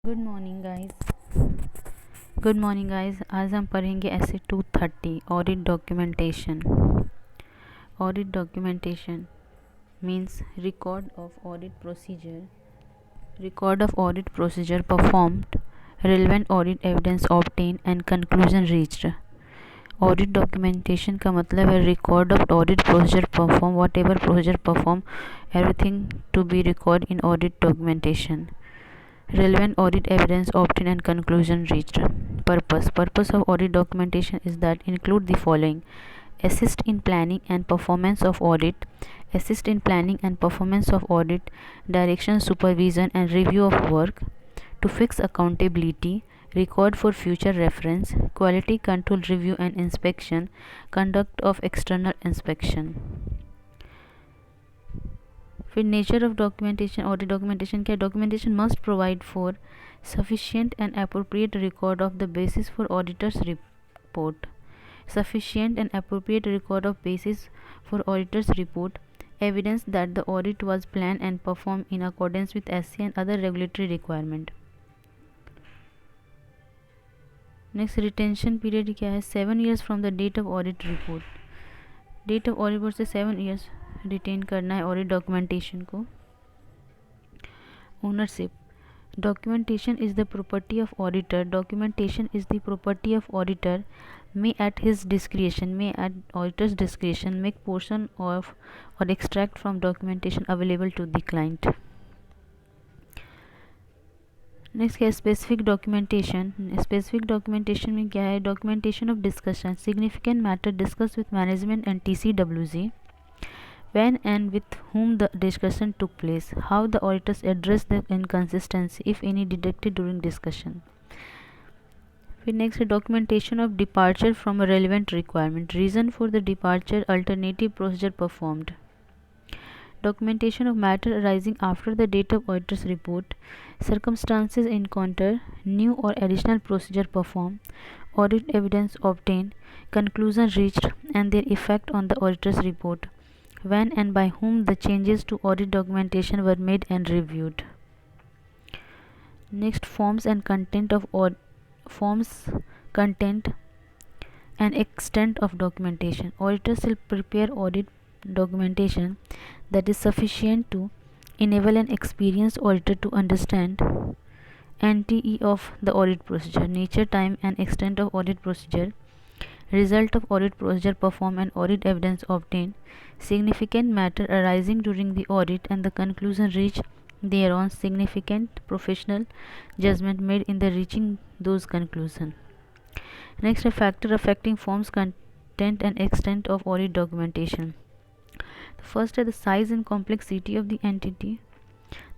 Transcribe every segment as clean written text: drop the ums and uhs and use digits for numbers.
Good morning guys. आज हम पढ़ेंगे ऐसे 230 audit documentation. Audit documentation means record of audit procedure performed, relevant audit evidence obtained and conclusion reached। Audit documentation का मतलब है record of audit procedure perform, whatever procedure perform, everything to be record in audit documentation. Relevant audit evidence obtained and conclusion reached. Purpose of audit documentation is that include the following: assist in planning and performance of audit, direction, supervision and review of work, to fix accountability, record for future reference, quality control review and inspection, conduct of external inspection। फिर nature of documentation, audit documentation क्या? Documentation must provide for sufficient and appropriate record of the basis for auditor's report. Sufficient and appropriate record of basis for auditor's report, evidence that the audit was planned and performed in accordance with SC and other regulatory requirement। Next retention period क्या है? 7 years from the date of audit report. Date of audit report से 7 years retain करना है audit documentation को। Ownership, documentation is the property of auditor may at auditor's discretion make portion of or extract from documentation available to the client। Next क्या है? Specific documentation में क्या है? Documentation of discussion, significant matter discuss with management and TCWG, when and with whom the discussion took place, how the auditors addressed the inconsistency if any detected during discussion। फिर next है documentation of departure from a relevant requirement, reason for the departure, alternative procedure performed. Documentation of matter arising after the date of auditor's report, circumstances encounter, new or additional procedure performed, audit evidence obtained, conclusion reached and their effect on the auditor's report, when and by whom the changes to audit documentation were made and reviewed। Next, forms and content and extent of documentation. Auditors will prepare audit documentation that is sufficient to enable an experienced auditor to understand NTE of the audit procedure, nature, time and extent of audit procedure, result of audit procedure performed and audit evidence obtained, significant matter arising during the audit and the conclusion reached thereon, significant professional judgment made in the reaching those conclusion। Next, a factor affecting forms, content and extent of audit documentation। First is the size and complexity of the entity,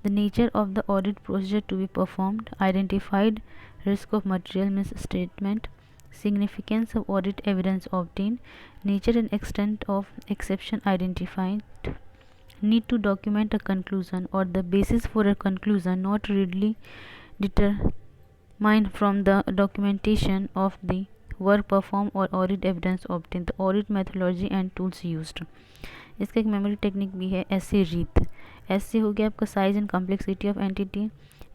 the nature of the audit procedure to be performed, identified risk of material misstatement, significance of audit evidence obtained, nature and extent of exception identified, need to document a conclusion or the basis for a conclusion not readily determined from the documentation of the work performed or audit evidence obtained, the audit methodology and tools used। इसका एक memory technique भी है। ऐसे रीत, S से हो गया आपका size and complexity of entity,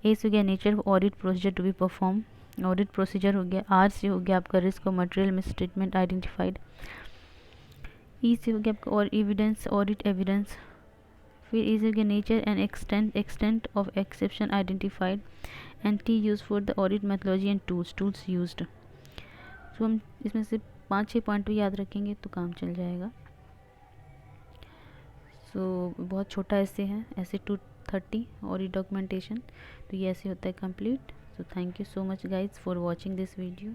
A से हो गया nature of audit procedure to be perform, audit procedure हो गया, आर से हो गया आपका risk of material misstatement identified, E से हो गया आपका और एविडेंस, ऑडिट एविडेंस, फिर ई से हो गया nature and extent of exception identified, and T use for the audit methodology and tools used. तो हम इसमें से 5-6 पॉइंट भी याद रखेंगे तो काम चल जाएगा। बहुत छोटा ऐसे है, ऐसे 230 और ये डॉक्यूमेंटेशन, तो ये ऐसे होता है complete. So thank you so much guys for watching this video.